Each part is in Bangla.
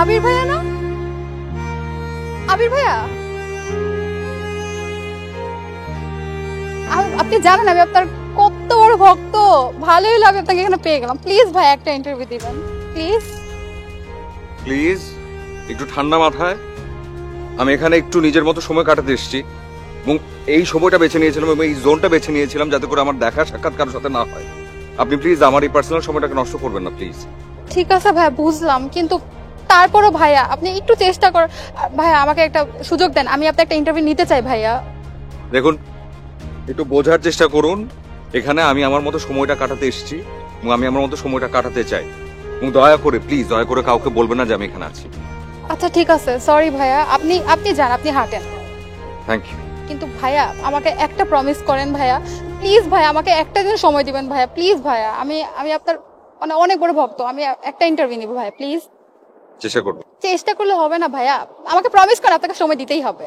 আবির ভাইয়া না? আবির ভাইয়া, আপনি জানেন আমি আপনার কত বড় ভক্ত। ভালোই লাগে আপনাকে এখানে পেয়ে গেলাম। প্লিজ ভাই একটা ইন্টারভিউ দিবেন প্লিজ। প্লিজ একটু ঠান্ডা মাথায়, আমি এখানে একটু নিজের মতো সময় কাটাতে এসেছি এবং এই সময়টা বেছে নিয়েছিলাম এবং এই জোনটা বেছে নিয়েছিলাম যাতে করে আমার দেখা সাক্ষাৎ কারোর সাথে না হয়। আপনি প্লিজ আমার এই পার্সোনাল সময়টাকে নষ্ট করবেন না প্লিজ। ঠিক আছে ভাইয়া, বুঝলাম, কিন্তু তারপরও ভাইয়া আপনি একটু চেষ্টা করেন। ভাইয়া আমাকে একটা সুযোগ দেন, আমি আপনার একটা ইন্টারভিউ নিতে চাই ভাইয়া। দেখুন একটু বোঝার চেষ্টা করুন, এখানে আমি আমার মতো সময়টা কাটাতে এসেছি এবং আমি আমার মতো সময়টা কাটাতে চাই এবং দয়া করে প্লিজ দয়া করে কাউকে বলবেন না যে আমি এখানে আছি। আচ্ছা ঠিক আছে, সরি ভাইয়া, আপনি যান, আপনি হাঁটেন। Thank you. কিন্তু ভাইয়া আমাকে একটা প্রমিস করেন ভাইয়া, প্লিজ ভাইয়া আমাকে একটা দিন সময় দিবেন ভাইয়া, প্লিজ ভাইয়া। আমি আপনার মানে অনেক বড় ভক্ত, আমি একটা ইন্টারভিউ নিব ভাইয়া, প্লিজ। চেষ্টা করব। চেষ্টা করলে হবে না ভাইয়া, আমাকে প্রমিস করেন, আপনাকে সময় দিতেই হবে।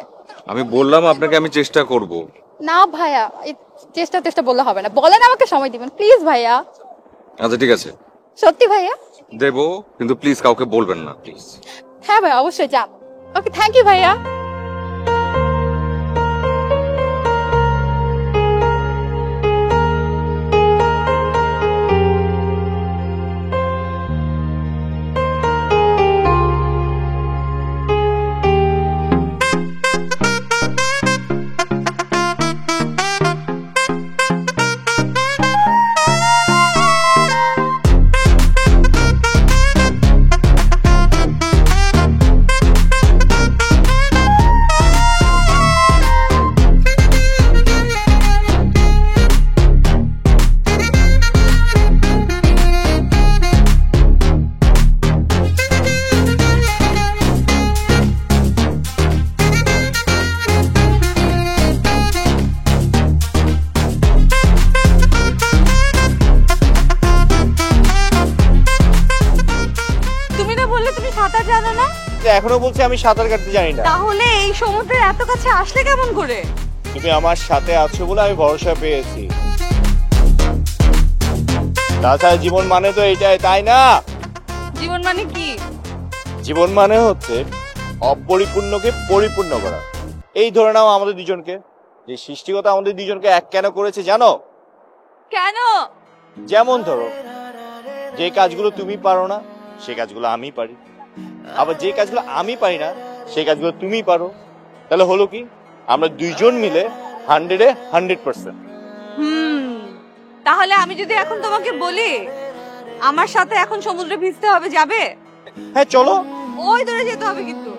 আমি বললাম আপনাকে আমি চেষ্টা করব। না ভাইয়া, চেষ্টা বললে হবে না, বলেন আমাকে সময় দিবেন প্লিজ ভাইয়া। আচ্ছা ঠিক আছে, সত্যি ভাইয়া দেবো, কিন্তু প্লিজ কাউকে বলবেন না প্লিজ। হ্যাঁ ভাইয়া অবশ্যই, যান। ওকে, থ্যাংক ইউ ভাইয়া। এখনো বলছি আমি সাঁতার কাটতে জানি না। তাহলে এই সমুদ্রের এত কাছে আসলে কেমন করে? তুমি আমার সাথে আছো বলে আমি ভরসা পেয়েছি। তাছাড়া জীবন মানে তো এটাই, তাই না? জীবন মানে কি? জীবন মানে হচ্ছে অপরিপূর্ণকে পরিপূর্ণ করা। এই ধরে নাও আমাদের দুজনকে, যে সৃষ্টিকর্তা আমাদের দুজনকে এক কেন করেছে জানো? কেন? যেমন ধরো, যে কাজগুলো তুমি পারো না সে কাজগুলো আমি পারি, আবার যে কাজগুলো আমি পারি না সেই কাজগুলো তুমি পারো। তাহলে হলো কি, আমরা দুইজন মিলে 100%। তাহলে আমি যদি এখন তোমাকে বলি আমার সাথে এখন সমুদ্রে ভিজতে হবে, যাবে? হ্যাঁ চলো। ওই দূরে যেতে হবে কিন্তু।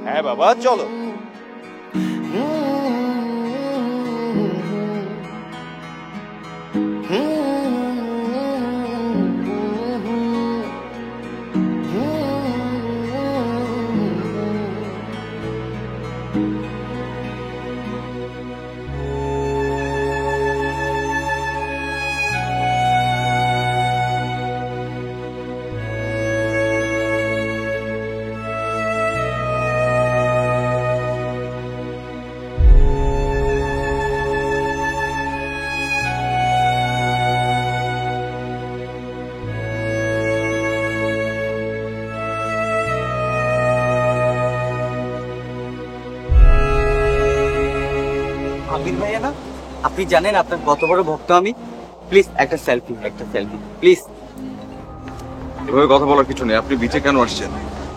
হ্যাঁ বাবা চলো। আবির ভাইয়া না, আপনি জানেন আপনার কত বড় ভক্ত আমি। প্লিজ একটা সেলফি প্লিজ। এভাবে কথা বলার কিছু নেই। আপনি বিচে কেন আসছেন?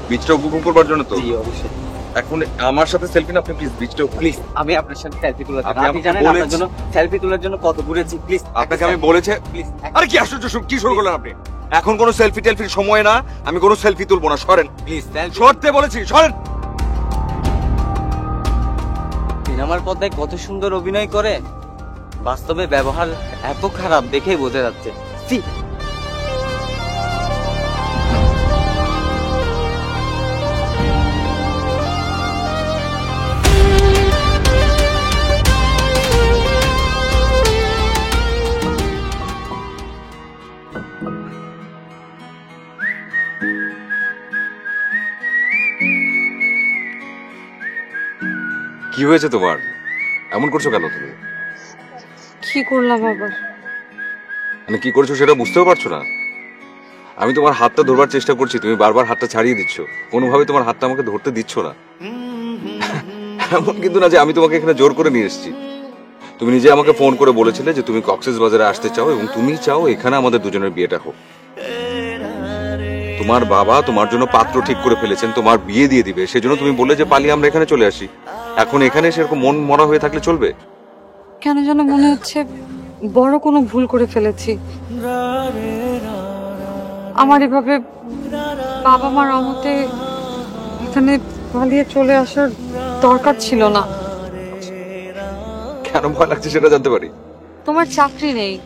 বিচটা উপভোগ করবার জন্য তো? জি অবশ্যই। এখন আমার সাথে সেলফি না, আপনি প্লিজ বিচটা প্লিজ আমি আপনার সাথে সেলফি তোলার জন্য, আপনি আপনি আমাকে জানেন আপনার বলেছেন- জন্য সেলফি তোলার জন্য কত ঘুরেছি। প্লিজ আপনাকে আমি বলেছে প্লিজ আরে কি আশ্চর্য, কি শুরু করলেন আপনি? এখন কোনো সেলফি টেলফির সময় না, আমি কোনো সেলফি তুলবো না। সরেন, প্লিজ সেলফি। সরতে বলেছি, সরেন। সিনেমার পর্দায় কত সুন্দর অভিনয় করে, বাস্তবে ব্যবহার এত খারাপ দেখেই বোঝা যাচ্ছে। সি কি হয়েছে তোমার? এমন করছো কেন তুমি? কি করলাম আবার? মানে কি করছো সেটা বুঝতেও পারছো না? আমি তোমার হাতটা ধরবার চেষ্টা করছি, তুমি বারবার হাতটা ছাড়িয়ে দিচ্ছ। কোনোভাবে তোমার হাতটা আমাকে ধরতে দিচ্ছ না। এমন কিন্তু না যে আমি তোমাকে এখানে জোর করে নিয়ে এসেছি। তুমি নিজে আমাকে ফোন করে বলেছিলে যে তুমি কক্সেস বাজারে আসতে চাও এবং তুমি চাও এখানে আমাদের দুজনের বিয়েটা হোক। তোমার বাবা তোমার জন্য পাত্র ঠিক করে ফেলেছেন, তোমার বিয়ে দিয়ে দিবে। সেজন্য তুমি বললে যে পালিয়ে আমরা এখানে চলে আসি। এখন এখানে সেরকম মন মরা হয়ে থাকলে চলবে? কেন যেন মনে হচ্ছে বড় কোনো ভুল করে ফেলেছি। আমার এভাবে বাবা মার অমতে এখানে পালিয়ে চলে আসার দরকার ছিল না। কেন ভয় লাগছে সেটা জানতে পারি? তোমার চাকরি নেই,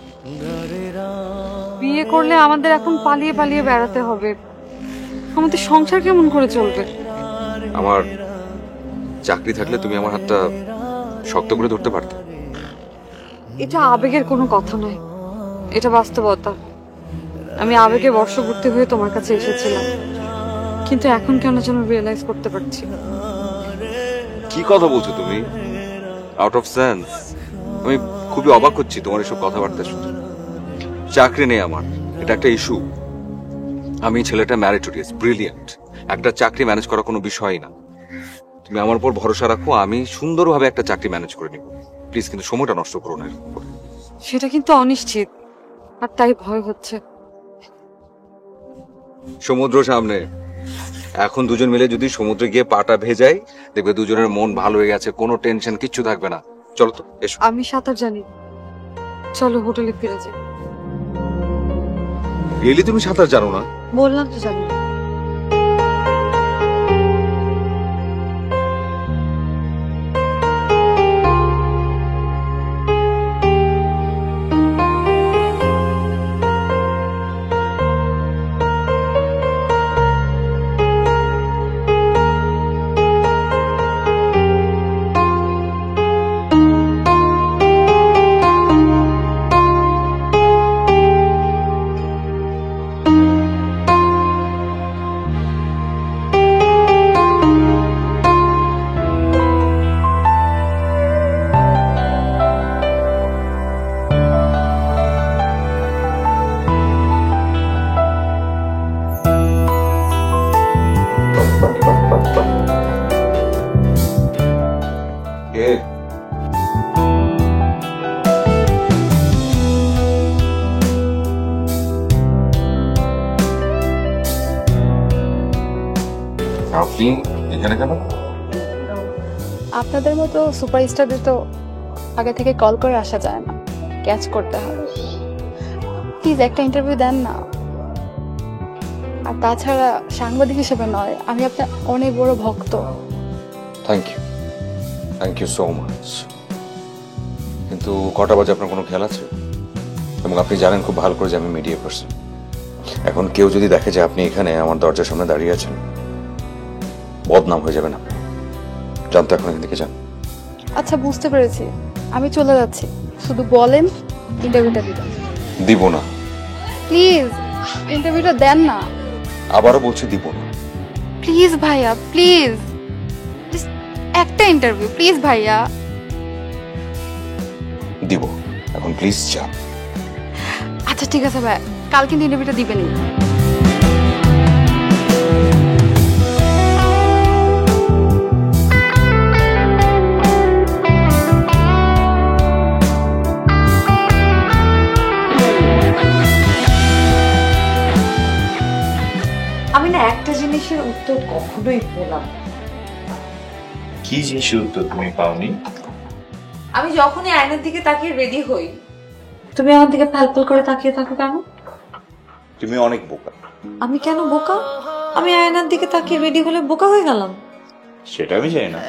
বিয়ে করলে আমাদের এখন পালিয়ে পালিয়ে বেড়াতে হবে। আমাদের সংসার কেমন করে চলবে? আমার চাকরি থাকলে তুমি আমার হাতটা শক্ত করে ধরতে পারতে। এটা আবেগের কোনো কথা নয়, এটা বাস্তবতা। আমি আবেগে বশবর্তী হয়ে তোমার কাছে এসেছিলাম, কিন্তু এখন কেন যেন রিয়েলাইজ করতে পারছি। কি কথা বলছো তুমি? Out of sense. আমি খুবই অবাক হচ্ছি তোমার এসব কথাবার্তা শুনে। চাকরি নেই আমার, এটা একটা ইস্যু। আমি ছেলেটা ম্যারিটোরিয়াস, ব্রিলিয়ান্ট। একটা চাকরি ম্যানেজ করা কোনো বিষয়ই না। তুমি আমার উপর ভরসা রাখো, আমি সুন্দরভাবে একটা চাকরি ম্যানেজ করে নিব। প্লিজ কিন্তু সময়টা নষ্ট করো না। সেটা কিন্তু অনিশ্চিত, আর তাই ভয় হচ্ছে। সমুদ্র সামনে, এখন দুজন মিলে যদি সমুদ্রে গিয়ে পাটা ভেজাই, দেখবে দুজনের মন ভালো হয়ে গেছে, কোনো টেনশন কিচ্ছু থাকবে না। চলো তো, এসো। আমি সাঁতার জানি, চলো হোটেলে ফিরে যাই। রিয়েলি তুমি সাঁতার জানো না? বললাম তো জানি। কে? আপনি এখানে কেন? আপনাদের মতো সুপারস্টারদের তো আগে থেকে কল করে আসা যায় না, ক্যাচ করতে হয়। প্লিজ একটা ইন্টারভিউ দেন না। আর তাছাড়া সাংবাদিক হিসেবে নয়, আমি আপনার অনেক বড় ভক্ত। Thank you so much. কিন্তু কটা বাজে আপনার কোনো খেয়াল আছে? এবং আপনি জানেন খুব ভালো করে যে আমি মিডিয়া পার্সন। এখন কেউ যদি দেখে যে আপনি এখানে আমার দরজার সামনে দাঁড়িয়ে আছেন, বদনাম হয়ে যাবে না। জানতো এখন এখান থেকে যান। আচ্ছা বুঝতে পেরেছি, আমি চলে যাচ্ছি। শুধু বলেন ইন্টারভিউটা দিবেন। দিব না। প্লিজ ইন্টারভিউটা দেন না। আবারও বলছি দিব না। প্লিজ ভাইয়া, প্লিজ একটা ইন্টারভিউ, প্লিজ ভাইয়া। দিব। এখন প্লিজ যান। আচ্ছা ঠিক আছে ভাই, কাল কিন্তু ইন্টারভিউটা দিবেনই। জিনিসের উত্তর কখনোই পেলাম না। কি জিনিসের উত্তর তুমি পাওনি? আমি যখনই আয়নার দিকে তাকিয়ে রেডি হই, তুমি আমার দিকে ফ্যালফ্যাল করে তাকিয়ে থাকো কেন? তুমি অনেক বোকা। আমি কেন বোকা? আমি আয়নার দিকে তাকিয়ে রেডি হলে বোকা হয়ে গেলাম? সেটা আমি জানি না,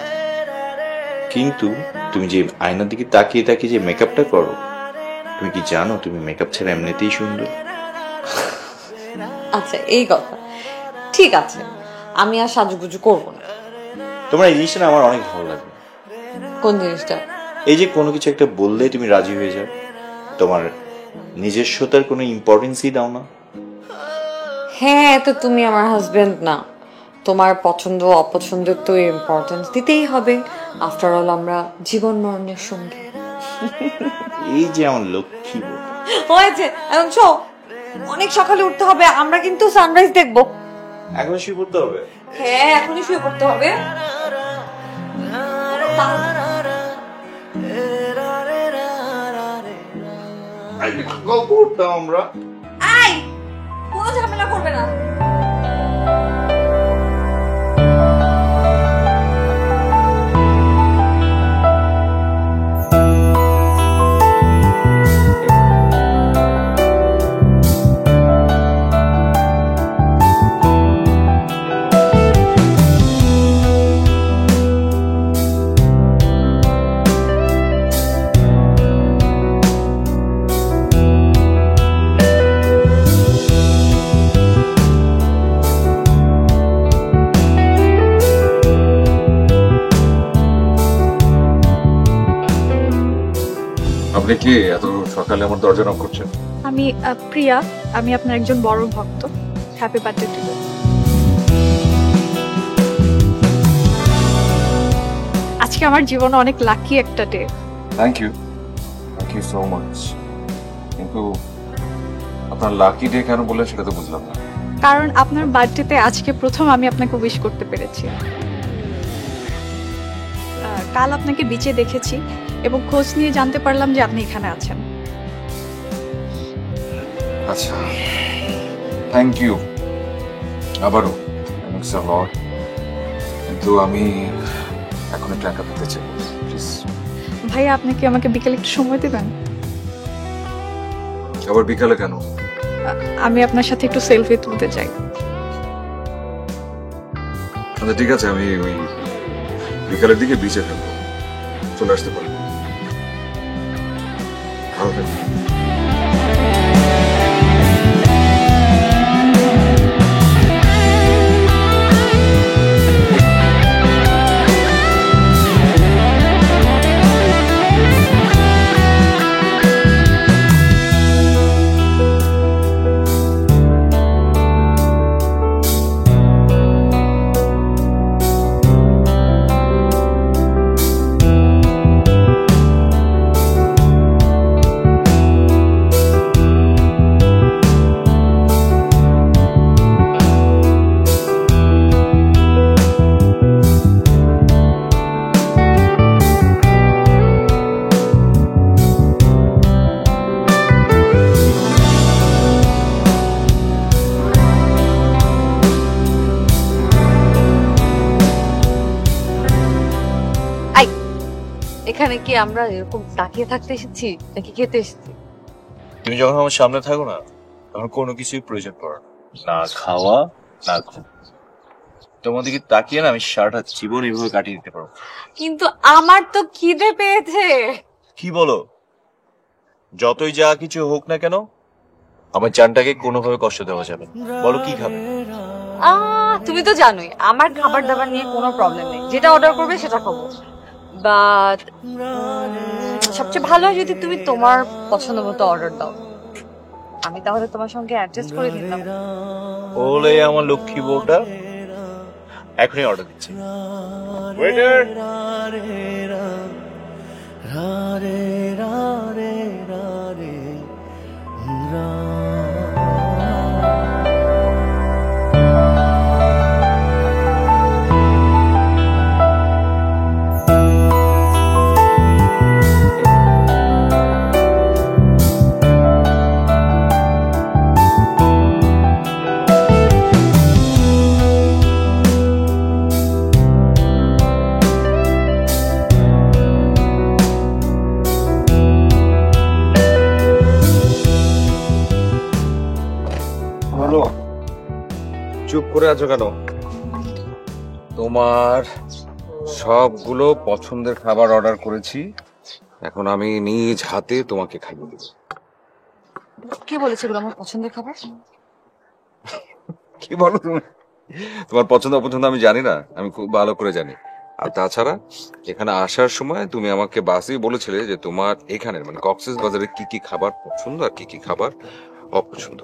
কিন্তু তুমি যে আয়নার দিকে তাকিয়ে তাকিয়ে যে মেকআপটা করো, তুমি কি জানো তুমি মেকআপ ছাড়া এমনিতেই সুন্দর? আচ্ছা এই কথা, ঠিক আছে, আমি আর সাজুগুজু করবো না। তোমার এই জিনিসটা না আমার অনেক ভালো লাগে। কোন জিনিসটা? এই যে কোনো কিছু একটা বললে তুমি রাজি হয়ে যাও, তোমার নিজস্বতার কোনো ইম্পর্টেন্সই দাও না। হ্যাঁ, তো তুমি আমার হাজবেন্ড না, তোমার পছন্দ অপছন্দের তো ইম্পর্টেন্স দিতেই হবে। আফটার অল আমরা জীবন মরণের সঙ্গে। এই যে আমার লক্ষ্মী বউ। হয়েছে, এখন শো, অনেক সকালে উঠতে হবে, আমরা কিন্তু সানরাইজ দেখবো। এখন শুয়ে পড়তে হবে? হ্যাঁ, এখনই শুয়ে পড়তে হবে। গল্প করতাম আমরা। আই, কোনো ঝামেলা করবে না। আপনি কি এত সকালে আমার দরজা নক করছেন? আমি প্রিয়া, আমি আপনার একজন বড় ভক্ত। Happy birthday to you. আজকে আমার জীবনে অনেক লাকি একটা day. Thank you so much. কিন্তু আপনার লাকি ডে কেন বললেন সেটা তো বুঝলাম না। কারণ আপনার বার্থডেতে আজকে প্রথম আমি আপনাকে উইশ করতে পেরেছি। কাল আপনাকে বিচে দেখেছি এবং খোঁজ নিয়ে জানতে পারলাম যে আপনি এখানে আছেন। আচ্ছা, থ্যাংক ইউ আবারও, থ্যাংকস আ লট। কিন্তু আমি এখন একটু একা থাকতে চাই, প্লিজ। ভাইয়া, আপনি কি আমাকে বিকেলে একটু সময় দেবেন? আবার বিকালে কেন? আমি আপনার সাথে একটু সেলফি তুলতে চাই। আচ্ছা ঠিক আছে, আমি ওই বিকালের দিকে বিচে থাকবো, চলে আসতে পারি। ভালো থাকবেন। এখানে কি আমরা এরকম তাকিয়ে থাকতে এসেছি নাকি খেতে এসেছি? তুমি যখন আমার সামনে থাকো না, তখন কোনো কিছুই প্রয়োজন পড়ে না, না খাওয়া না ঘুম। তোমার দিকে তাকিয়ে না আমি সারাটা জীবন এইভাবে কাটিয়ে দিতে পারবো। কিন্তু আমার তো খিদে পেয়েছে। কি বলো? যতই যা কিছু হোক না কেন, আমার জানটাকে কোনোভাবে কষ্ট দেওয়া যাবে না। বলো কি খাবে? তুমি তো জানোই আমার খাবার দাবার নিয়ে কোনো প্রবলেম নেই, যেটা অর্ডার করবে সেটা খাবো। বাট সবচেয়ে ভালো হয় যদি তুমি তোমার পছন্দ মতো অর্ডার দাও, আমি তাহলে তোমার সঙ্গে অ্যাডজাস্ট করে দিতাম। ওলে আমার লক্ষ্মী বউটা, এখনই অর্ডার দিচ্ছি। ওয়েটার! বলো, চুপ করে আছো কেন? তোমার সবগুলো পছন্দের খাবার অর্ডার করেছি, এখন আমি নিজ হাতে তোমাকে খাইয়ে দেবো। কে বলেছে এগুলো আমার পছন্দের খাবার? কি বলো তুমি? তোমার পছন্দ অপছন্দ আমি জানি না, আমি খুব ভালো করে জানি। আর তাছাড়া এখানে আসার সময় তুমি আমাকে বাসেই বলেছিলে যে তোমার এখানের মানে কক্সেস বাজারে কি কি খাবার পছন্দ আর কি কি খাবার অপছন্দ।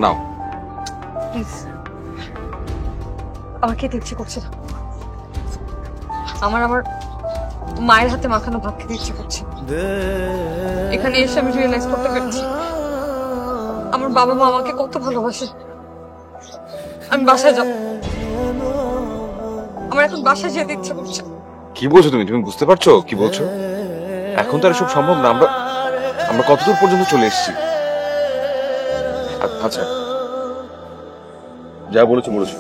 নাও। প্লিজ, আমার খেতে ইচ্ছে করছে না। আমার মায়ের হাতে মাখানো ভাত খেতে ইচ্ছে করছে। এখানে এসে আমি রিয়েলাইজ করতে পেরেছি আমার বাবা মা আমাকে কত ভালোবাসে। আমি বাসায় যাব, আমার এখন বাসায় যেতে ইচ্ছে করছে। কি বলছো তুমি? তুমি বুঝতে পারছো কি বলছো? এখন তো আর এসব সম্ভব না। আমরা আমরা কতদূর পর্যন্ত চলে এসেছি। আচ্ছা, যা বলেছো বলেছো,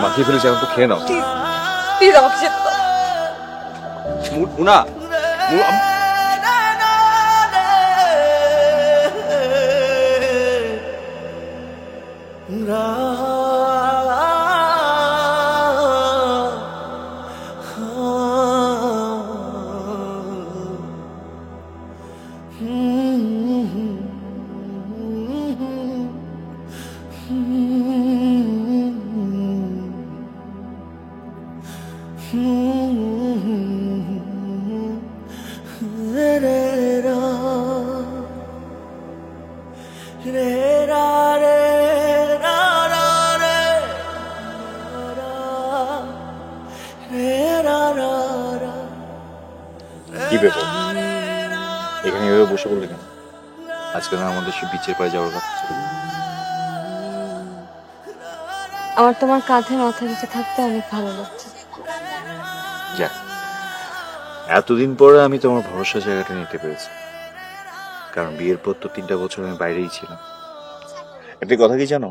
মাখিয়ে ফেলেছি, এখন তো খেয়ে নাও। প্লিজ আমাকে যেতে দাও। মুনা, কি ব্যাপার, এখানে এভাবে বসে পড়লে কেন? আজকে না আমাদের সে বিচের পাড়ে যাওয়ার কথা ছিল। আমার তোমার কাঁধে মাথা রেখে থাকতে অনেক ভালো লাগছে। যাক, এতদিন পরে আমি তোমার ভরসা জায়গাটা নিতে পেরেছি, কারণ বিয়ের পর তো 3টা বছর আমি বাইরেই ছিলাম। একটা কথা কি জানো,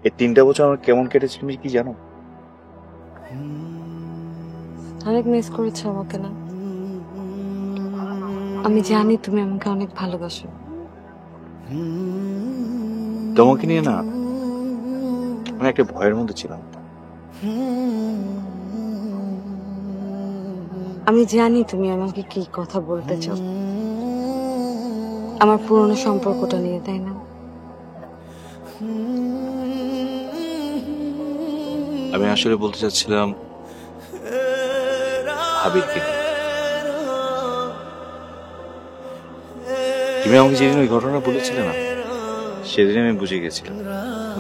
এই 3টা বছর আমার কেমন কেটেছে তুমি কি জানো? অনেক মিস করেছো আমাকে না? আমি জানি তুমি আমাকে অনেক ভালোবাসো। তোমাকে নিয়ে না আমি একটা ভয়ের মধ্যে ছিলাম। আমি জানি তুমি আমাকে কি কথা বলতে চাও, আমার পুরনো সম্পর্কটা নিয়ে, তাই না? আমি আসলে বলতে চাচ্ছিলাম আবিরকে নিয়ে। তুমি আমাকে যেদিন ওই ঘটনা বলেছিলে না, সেদিন আমি বুঝে গেছিলাম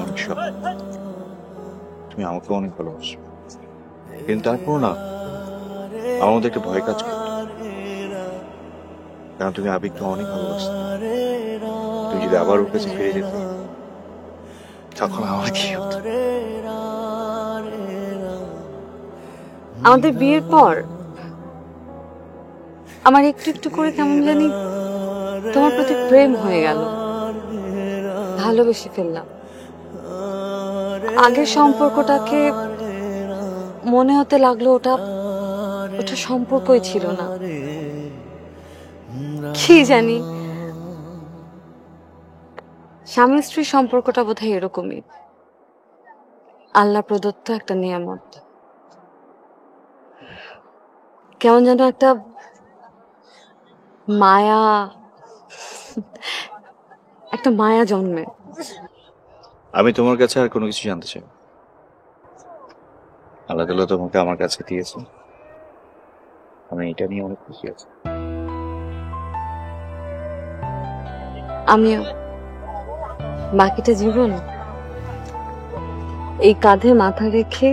অনেক সব তুমি আমাকে অনেক ভালোবাসো। কিন্তু তারপর না আমার মধ্যে একটা ভয় কাজ করতো, কারণ তুমি আবিরকে অনেক ভালোবাসো। তুমি যদি আবার ওর কাছে ফিরে যেতে তখন আমার কি হতো? আমাদের বিয়ের পর আমার একটু একটু করে কেমন জানি তোমার প্রতি প্রেম হয়ে গেল, ভালোবেসে ফেললাম। আগের সম্পর্কটাকে মনে হতে লাগলো ওটা সম্পর্কই ছিল না। কি জানি, স্বামী স্ত্রীর সম্পর্কটা বোধহয় এরকমই, আল্লাহ প্রদত্ত একটা নিয়ামত। কেমন যেন একটা মায়া জন্মে। আমি তোমার কাছে আর কোনো কিছু জানতে চাই না। আল্লাহ তাআলা তোমাকে আমার কাছে দিয়েছে, আমি এটা নিয়ে অনেক খুশি আছি। আমিও বাকিটা জীবন এই কাঁধে মাথা রেখে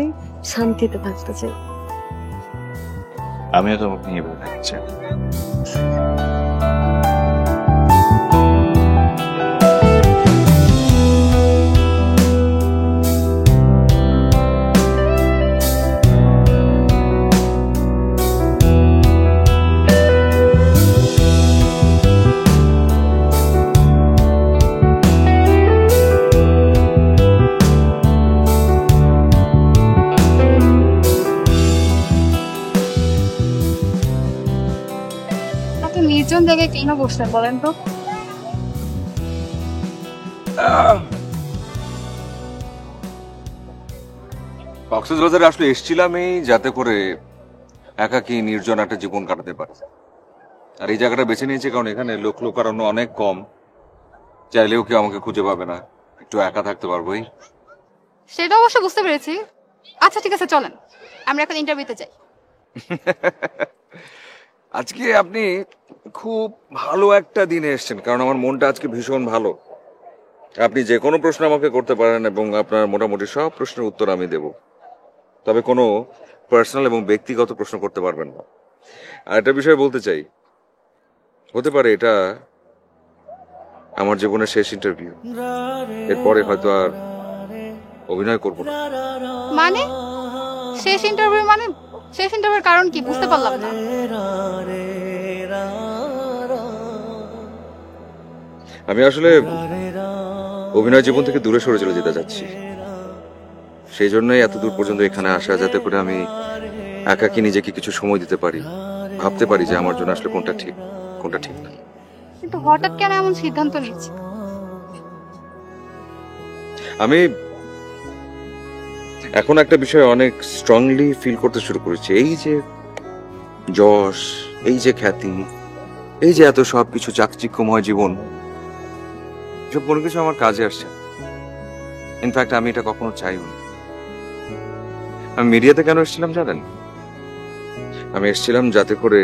শান্তিতে থাকতে চাই। আমিও তোমাকে নিয়ে বলে থাকতে চাই। নির্জন জায়গায় কেন বসলেন বলেন তো? কক্সবাজারে আসলে এসেছিলাম এই যাতে করে একাকী নির্জন একটা জীবন কাটাতে পারি। আর এই জায়গাটা বেছে নিয়েছি কারণ এখানে লোক লোকারণ্য অনেক কম, চাইলেও কেউ আমাকে খুঁজে পাবে না, একটু একা থাকতে পারবোই। সেটা অবশ্য বুঝতে পেরেছি। আচ্ছা ঠিক আছে, চলেন আমরা এখন ইন্টারভিউতে যাই। আজকে আপনি খুব ভালো একটা দিনে এসেছেন, কারণ আমার মনটা আজকে ভীষণ ভালো। আপনি যে কোনো প্রশ্ন আমাকে করতে পারেন এবং আপনার মোটামুটি সব প্রশ্নের উত্তর আমি দেব, তবে কোনো পার্সোনাল এবং ব্যক্তিগত প্রশ্ন করতে পারবেন না। আর একটা বিষয় বলতে চাই, হতে পারে এটা আমার জীবনের শেষ ইন্টারভিউ। এরপরে হয়তো আর অভিনয় করব না। মানে শেষ ইন্টারভিউ? মানে শেষ ইন্টারভিউর কারণ কি বুঝতে পারলাম না। আমি আসলে অভিনয় জীবন থেকে দূরে সরে চলে যেতে যাচ্ছি, সেই জন্যই এত দূর পর্যন্ত এখানে আসা, যাতে করে আমি একাকী নিজেকে কিছু সময় দিতে পারি, ভাবতে পারি যে আমার জন্য আসলে কোনটা ঠিক কোনটা ঠিক না। কিন্তু হঠাৎ কেন এমন সিদ্ধান্ত নিচ্ছি? আমি এখন একটা বিষয় অনেক স্ট্রংলি ফিল করতে শুরু করেছি। এই যে যশ, এই যে খ্যাতি, এই যে এত সবকিছু চাকচিক্যময় জীবন, সব কোনো কিছু আমার কাজে আসছে। ইনফ্যাক্ট আমি এটা কখনো চাইও না। আমি মিডিয়াতে কেন এসেছিলাম জানেন? আমি এসেছিলাম যাতে করে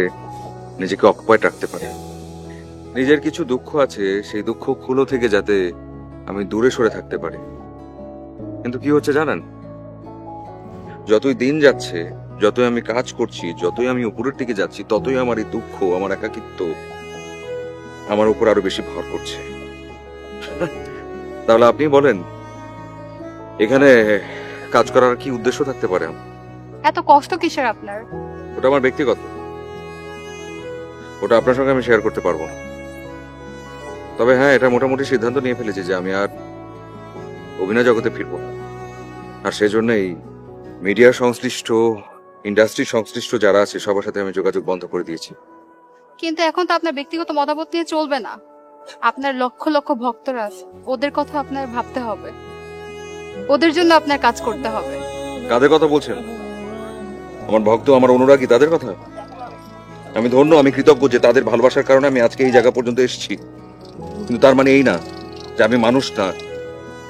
নিজেকে অকুপাইড রাখতে পারি। নিজের কিছু দুঃখ আছে, সেই দুঃখগুলো থেকে যাতে আমি দূরে সরে থাকতে পারি। কিন্তু কি হচ্ছে জানেন, যতই দিন যাচ্ছে, যতই আমি কাজ করছি, যতই আমি উপরের দিকে যাচ্ছি, ততই আমার এই দুঃখ, আমার একাকিত্ব আমার উপর আরো বেশি ভর করছে। তাহলে আপনি বলেন, এখানে কাজ করার কি উদ্দেশ্য থাকতে পারে? এত কষ্ট কিসের আপনার? ওটা আমার ব্যক্তিগত, ওটা আপনার সঙ্গে আমি শেয়ার করতে পারবো না। তবে হ্যাঁ, এটা মোটামুটি সিদ্ধান্ত নিয়ে ফেলেছি যে আমি আর অভিনয় জগতে ফিরবো না। আর সেজন্যই মিডিয়া সংশ্লিষ্ট, ইন্ডাস্ট্রি সংশ্লিষ্ট যারা আছে সবার সাথে আমি যোগাযোগ বন্ধ করে দিয়েছি। কিন্তু এখন তো আপনার ব্যক্তিগত মতামত নিয়ে চলবে না। আপনার লক্ষ লক্ষ ভক্তরা আছে, ওদের কথা আপনার ভাবতে হবে, ওদের জন্য আপনার কাজ করতে হবে। কাদের কথা বলছেন? আমার ভক্ত, আমার অনুরাগী, তাদের কথা? আমি ধন্য, আমি কৃতজ্ঞ যে তাদের ভালোবাসার কারণে আমি আজকে এই জায়গা পর্যন্ত এসেছি। কিন্তু তার মানে এই না যে আমি মানুষ না,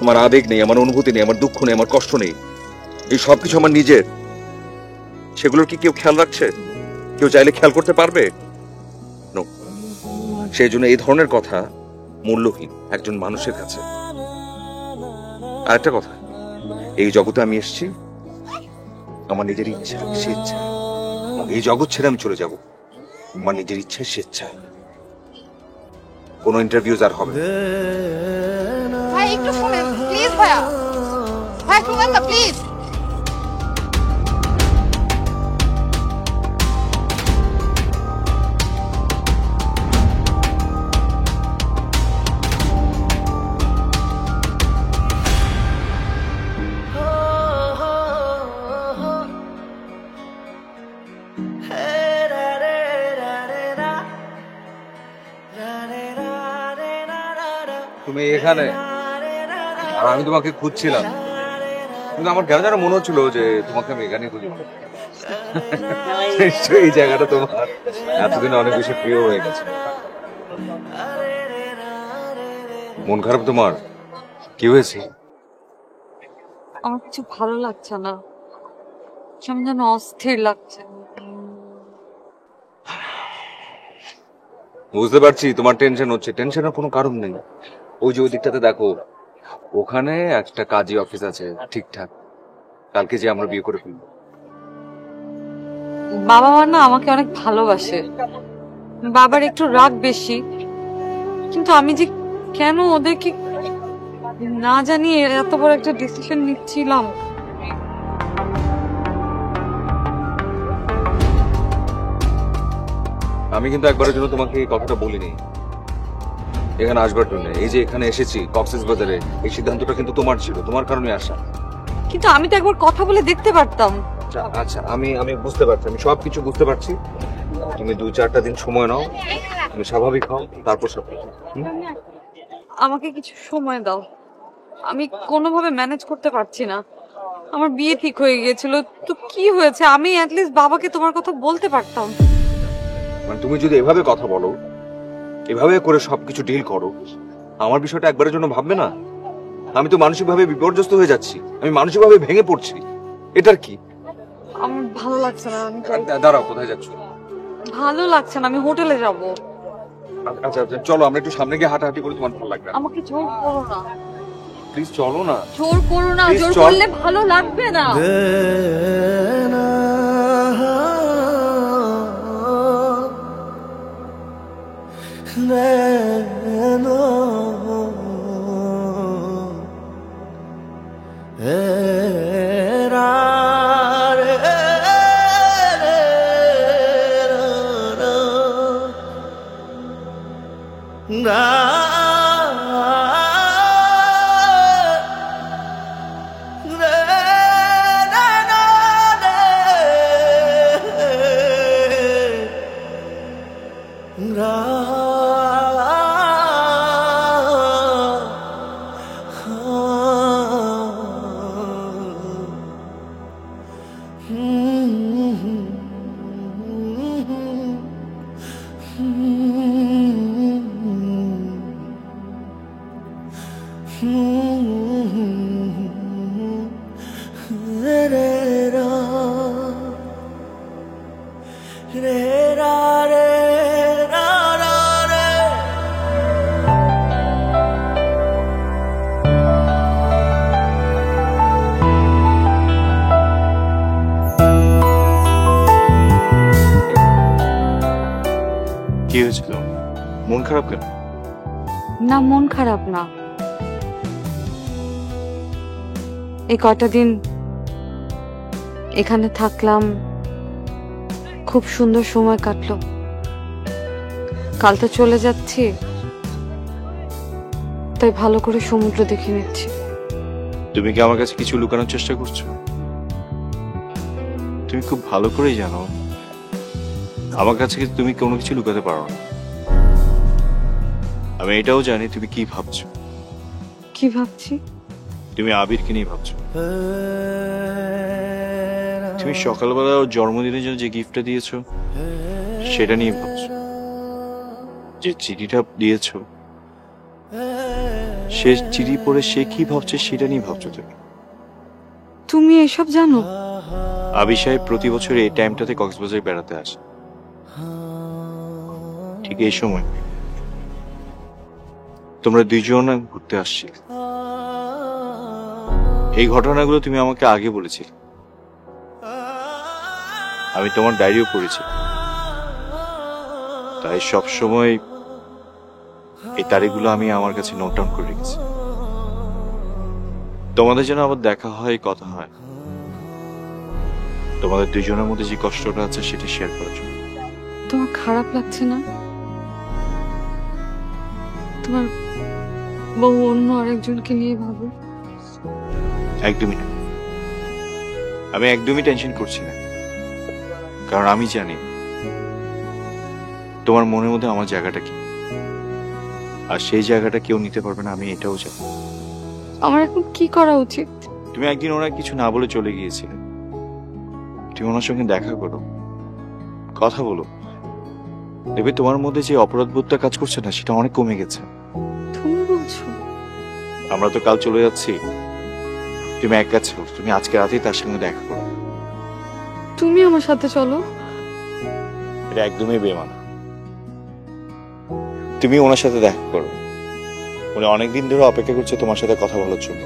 আমার আবেগ নেই, আমার অনুভূতি নেই, আমার দুঃখ নেই, আমার কষ্ট নেই। এই সবকিছু আমার নিজের। সেগুলোর কি কেউ খেয়াল রাখছে? কেউ চাইলে খেয়াল করতে পারবে? নো। সেই জন্য এই ধরনের কথা মূল্যহীন একজন মানুষের কাছে। আর একটা কথা, এই জগতে আমি এসেছি আমার নিজের ইচ্ছা, স্বেচ্ছা। এই জগৎ ছেড়ে আমি চলে যাব আমার নিজের ইচ্ছা, স্বেচ্ছা। কোনো ইন্টারভিউ আর হবে না। ভাই একটু শুনেন প্লিজ। ভাইয়া, ভাই শুনেন না প্লিজ। তুমি এখানে, আর আমি তোমাকে খুঁজছিলাম, কিন্তু আমার কেন যেন মনে হচ্ছিল যে তোমাকে আমি এখানে খুঁজি। নিশ্চয়ই এই জায়গাটা তোমার এতদিনে অনেক বেশি প্রিয় হয়ে গেছে। মন খারাপ তোমার? কি হয়েছে? আমার কিছু ভালো লাগছে না, কেমন যেন অস্থির লাগছে। বুঝতে পারছি তোমার টেনশন হচ্ছে। টেনশনের কোনো কারণ নেই। ওই যে ওই দিকটাতে দেখো, ওখানে একটা কাজী অফিস আছে ঠিকঠাক। কালকে যে আমরা বিয়ে করে ফেলবো। বাবা মা না আমাকে অনেক ভালোবাসে, বাবার একটু রাগ বেশি, কিন্তু আমি যে কেন ওদেরকে না জানিয়ে এত বড় একটা ডিসিশন নিচ্ছিলাম। আমি কিন্তু একবারের জন্য তোমাকে এই কথাটা বলিনি এখানে আসবার জন্য। এই যে এখানে এসেছি কক্সবাজারে, এই সিদ্ধান্তটা কিন্তু তোমার ছিল, তোমার কারণে আসা। কিন্তু আমি তো একবার কথা বলে দেখতে পারতাম। আচ্ছা, আমি বুঝতে পারছি, আমি সবকিছু বুঝতে পারছি। তুমি 2-4টা দিন সময় নাও, তুমি স্বাভাবিক হও, তারপর সব। আমাকে কিছু সময় দাও। আমি কোনোভাবে ম্যানেজ করতে পারছি না। আমার বিয়ে ঠিক হয়ে গিয়েছিল, তো কি হয়েছে? আমি অ্যাটলিস্ট বাবাকে তোমার কথা বলতে পারতাম। মানে তুমি যদি এভাবে কথা বলো, এভাবে করে সবকিছু ডিল করো, আমার বিষয়টা একবারের জন্য ভাববে না? আমি তো মানসিকভাবে বিপর্যস্ত হয়ে যাচ্ছি, আমি মানসিকভাবে ভেঙে পড়ছি। এটার কি? আমার ভালো লাগছে না, আমি যাই। দাঁড়াও, কোথায় যাচ্ছ? ভালো লাগছে না, আমি হোটেলে যাব। আচ্ছা আচ্ছা, চলো আমরা একটু সামনে গিয়ে হাঁটাহাঁটি করি, তোমার ভালো লাগবে। আমাকে জোর করো না, প্লিজ চলো না। জোর করো না, Please, জোর চল। করলে ভালো লাগবে না। কি হয়েছিল? মন খারাপ কেন? না, মন খারাপ না। এই কয়টা দিন এখানে থাকলাম, খুব সুন্দর সময় কাটলো। কাল তো চলে যাচ্ছি, তাই ভালো করে সমুদ্র দেখে নিচ্ছি। তুমি কি আমার কাছে কিছু লুকানোর চেষ্টা করছো? তুমি খুব ভালো করেই জানো আমার কাছে তুমি কোনো কিছু লুকাতে পারো না। আমি এটাও জানি তুমি কি ভাবছো। কি ভাবছি? তুমি আবিরকে নিয়ে ভাবছো। তুমি সকালবেলা ওর জন্মদিনের জন্য যে গিফটটা দিয়েছো সেটা নিয়ে ভাবছো। যে চিঠিটা দিয়েছো সে চিঠি পড়ে সে কি ভাবছে সেটা নিয়ে ভাবছো তুমি। তুমি এসব জানো? আবির সাহেব প্রতি বছর এই টাইমটাতে কক্সবাজার বেড়াতে আসে। ঠিক এই সময় তোমরা দুইজন ঘুরতে আসছিলে। এই ঘটনাগুলো তুমি আমাকে আগে বলেছিলে। আমি তোমার ডায়েরিও পড়েছি, তাই সব সময় এই তারিখগুলো আমি আমার কাছে নোট ডাউন করে রেখেছি। তোমাদের যেন আবার দেখা হয়, কথা হয়, তোমাদের দুজনের মধ্যে যে কষ্টটা আছে সেটা শেয়ার করার জন্য। তোমার খারাপ লাগছে না? তোমার বউ অন্য আরেকজনকে নিয়ে ভাবো। একদমই না, আমি একদমই টেনশন করছি না, কারণ আমি জানি তোমার মনের মধ্যে আমার জায়গাটা কি, আর সেই জায়গাটা কেউ নিতে পারবে না, আমি এটাও জানি। আমার এখন কি করা উচিত? তুমি একদিন ওনার কিছু না বলে চলে গিয়েছিলে। তুমি ওনার সঙ্গে দেখা করো, কথা বলো, দেখবে তোমার মধ্যে যে অপরাধবোধটা কাজ করছে না সেটা অনেক কমে গেছে। তুমি বলছো? আমরা তো কাল চলে যাচ্ছি, তুমি এক কাজ করো, তুমি আজকে রাতেই তার সঙ্গে দেখা করো। তুমি আমার সাথে চলো। এটা একদমই বেমানা। তুমি ওনার সাথে দেখা করো, উনি অনেকদিন ধরে অপেক্ষা করছে তোমার সাথে কথা বলার জন্য।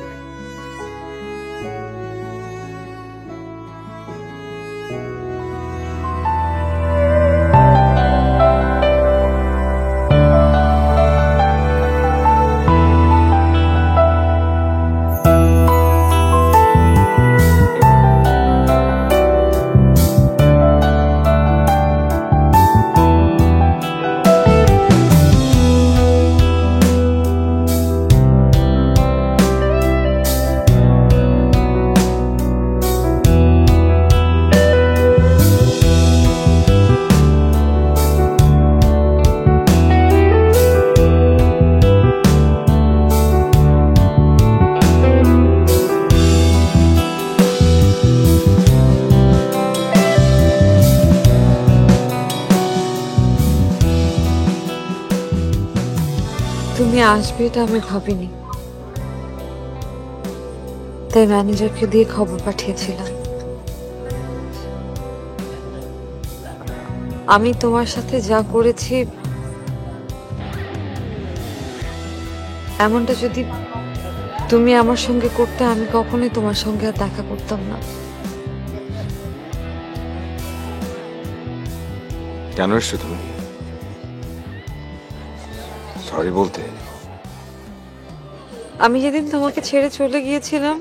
তুমি আসবে এটা আমি ভাবিনি, তাই ম্যানেজারকে দিয়ে খবর পাঠিয়েছিলাম। আমি তোমার সাথে যা করেছি এমনটা যদি তুমি আমার সঙ্গে করতে, আমি কখনোই তোমার সঙ্গে আর দেখা করতাম না। কেন এসছো তুমি? সরি বলতে? আমি যেদিন তোমাকে ছেড়ে চলে গিয়েছিলাম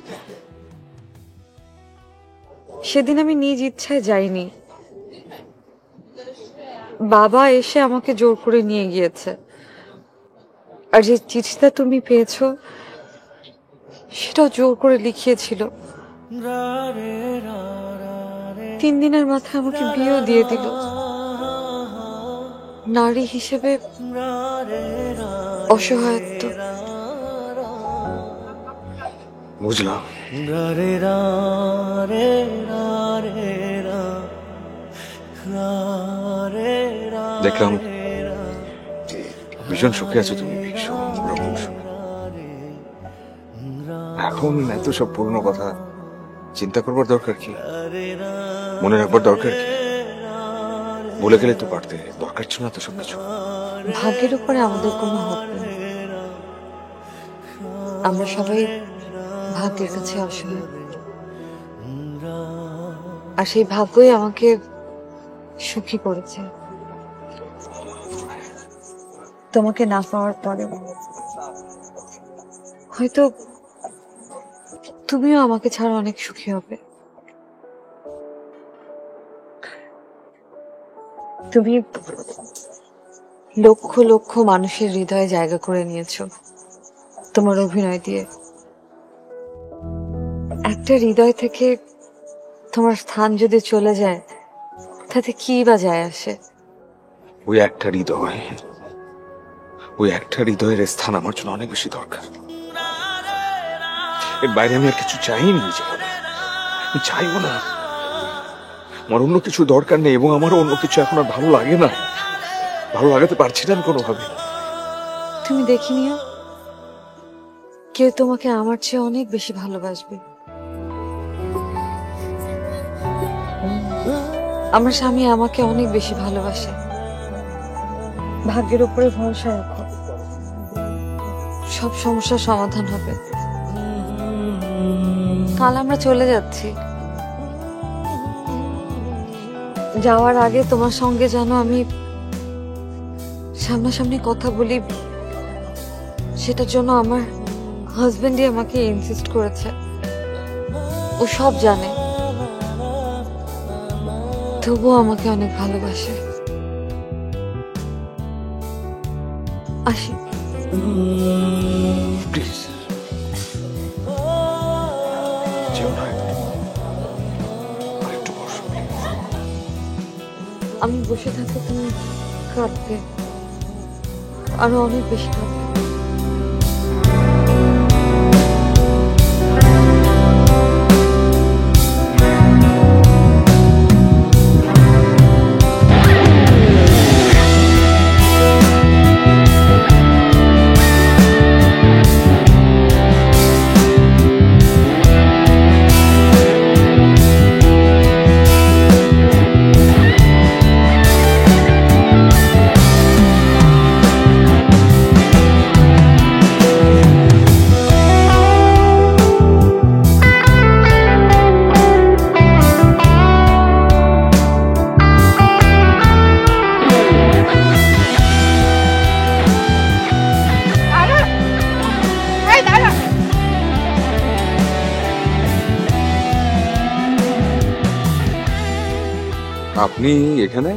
সেদিন আমি নিজ ইচ্ছায় যাইনি, বাবা এসে আমাকে জোর করে নিয়ে গিয়েছে। আর যে চিঠিটা তুমি পেয়েছো সেটাও জোর করে লিখিয়েছিল। 3 দিনের মাথায় আমাকে বিয়েও দিয়ে দিল। নারী হিসেবে অসহায়ত্ব। বুঝলাম। দেখলাম ভীষণ সুখে আছো তুমি, ভীষণ রকম সুখে। এখন এত সব পুরনো কথা চিন্তা করবার দরকার কি? মনে রাখবার দরকার কি? বলে গেলে তো পারতে, দরকার ছিল না তো সবকিছু। ভাগ্যের উপরে আমাদের কোনো হক নেই, আমরা সবাই ভাগ্যের কাছে অসহায়। আর সেই ভাগ্যই আমাকে সুখী করেছে। তোমাকে না পাওয়ার পরে হয়তো তুমিও আমাকে ছাড়া অনেক সুখী হবে। তুমি লক্ষ লক্ষ মানুষের হৃদয়ে জায়গা করে নিয়েছো তোমার অভিনয় দিয়ে। একটা হৃদয় থেকে তোমার স্থান যদি চলে যায় তাতে কি বা যায় আসে? ওই একটা হৃদয়, ওই একটা হৃদয়ের স্থান আমার জন্য অনেক বেশি দরকার। এর বাইরে আমি আর কিছু চাইনি জীবনে, আমি চাইবো না। আমার অন্য কিছু দরকার নেই এবং আমার অন্য কিছু এখন আর ভালো লাগে না, ভালো লাগাতে পারছি না আমি কোনোভাবে। তুমি দেখি নিও, কেউ তোমাকে আমার চেয়ে অনেক বেশি ভালোবাসবে। আমার স্বামী আমাকে অনেক বেশি ভালোবাসে। ভাগ্যের উপরে ভরসা রাখো, সব সমস্যার সমাধান হবে। কাল আমরা চলে যাচ্ছি। যাওয়ার আগে তোমার সঙ্গে যেন আমি সামনাসামনি কথা বলি, সেটার জন্য আমার হাজবেন্ডই আমাকে ইনসিস্ট করেছে। ও সব জানে, তবুও আমাকে অনেক ভালোবাসে। আসি। প্লিজ যেও না, আরেকটু বসো। আমি বসে থাকতে তুমি কাঁদবে, আরো অনেক বেশি কাঁদবে। আপনি এখানে?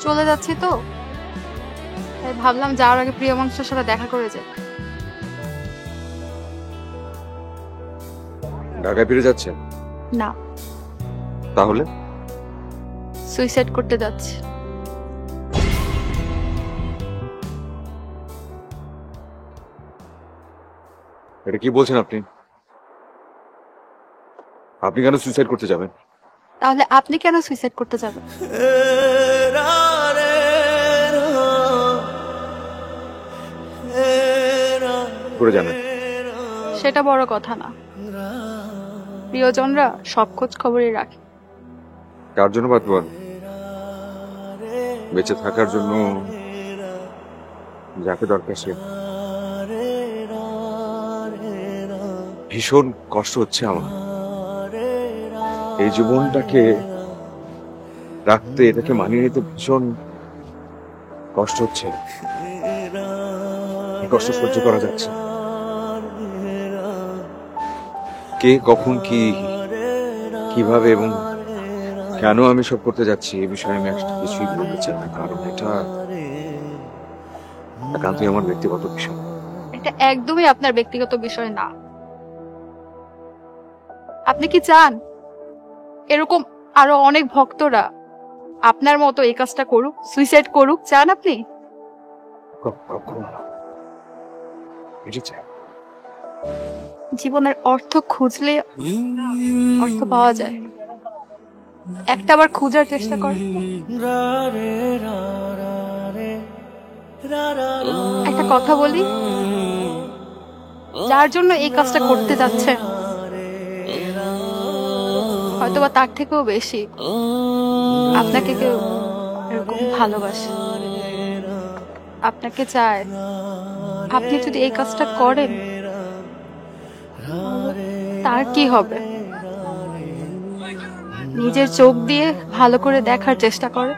চলে যাচ্ছি তো, তাই ভাবলাম যাওয়ার আগে প্রিয় মানুষের সাথে দেখা করে যাই। ঢাকায় ফিরে যাচ্ছেন? না, তাহলে সুইসাইড করতে যাচ্ছি। এটা কি বলছেন আপনি? আপনি কেন সুইসাইড করতে যাবেন? তাহলে আপনি কেন সুইসাইড করতে যাবেন? করে জানেন? সেটা বড় কথা না, প্রিয়জনরা সব খোঁজ খবরই রাখে। কার জন্য বাঁচবেন? বেঁচে থাকার জন্য যাকে দরকার সে। ভীষণ কষ্ট হচ্ছে আমার এই জীবনটাকে রাখতে, এটাকে মানিয়ে নিতে ভীষণ কষ্ট হচ্ছে। এই কষ্ট সহ্য করা যাচ্ছে না। কে কখন কি কিভাবে এবং কেন আমি সব করতে যাচ্ছি এ বিষয়ে আমি একটা কিছুই বলতে চাই না, কারণ এটা একান্তই আমার ব্যক্তিগত বিষয়। এটা একদমই আপনার ব্যক্তিগত বিষয় না। আপনি কি চান এরকম আরো অনেক ভক্তরা আপনার মতো এই কাজটা করুক, সুইসাইড করুক? চান আপনি? কখনো না। এটা চাই। জীবনের অর্থ খুঁজলে অর্থ পাওয়া যায়, একটা বার খোঁজার চেষ্টা কর। একটা কথা বলি, যার জন্য এই কাজটা করতে যাচ্ছেন হয়তোবা তার থেকেও বেশি আপনাকে কেউ এরকম ভালোবাসে, আপনাকে চায়। আপনি যদি এই কাজটা করেন তার কি হবে? নিজের চোখ দিয়ে ভালো করে দেখার চেষ্টা করে,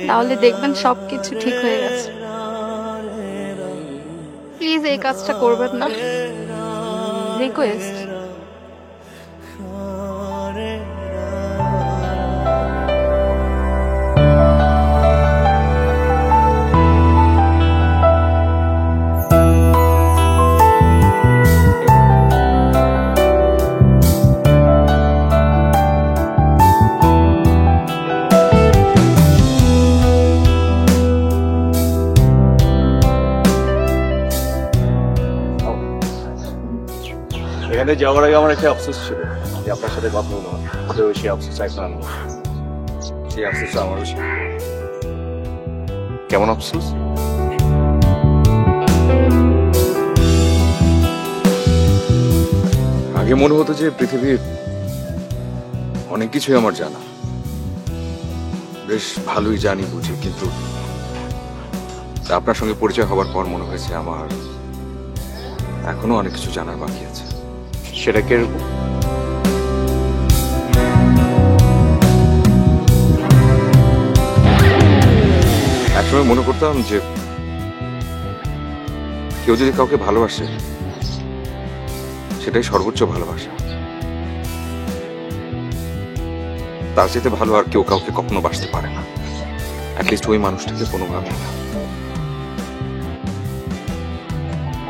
তাহলে দেখবেন সবকিছু ঠিক হয়ে গেছে। প্লিজ এই কাজটা করবেন না, রিকোয়েস্ট। এখানে যাওয়ার আগে আমার একটা আফসোস ছিল যে আপনার সাথে কথা হলো না, তো সেই আফসোসটা এখন আমি, সেই আফসোসটা আমারও ছিল। কেমন আফসোস? আগে মনে হতো যে পৃথিবীর অনেক কিছুই আমার জানা, বেশ ভালোই জানি বুঝি, কিন্তু আপনার সঙ্গে পরিচয় হবার পর মনে হয়েছে আমার এখনো অনেক কিছু জানার বাকি আছে। সেটা কিরকম? একসময় মনে করতাম যে কেউ যদি কাউকে ভালোবাসে সেটাই সর্বোচ্চ ভালোবাসা, তার চাইতে ভালো আর কেউ কাউকে কখনো বাসতে পারে না, অ্যাটলিস্ট ওই মানুষটাকে কোনোভাবে না।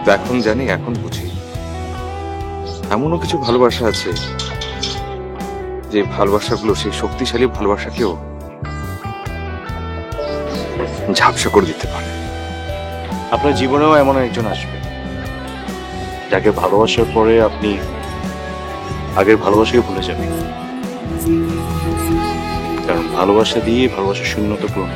তো এখন জানি, এখন বুঝি এমনও কিছু ভালোবাসা আছে যে ভালোবাসাগুলো সেই শক্তিশালী ভালোবাসাকেও ঝাপসা করে দিতে পারে। আপনার জীবনেও এমন একজন আসবে যাকে ভালোবাসার পরে আপনি আগের ভালোবাসাকে ভুলে যাবেন, কারণ ভালোবাসা দিয়ে ভালোবাসার শূন্যতা পূরণ।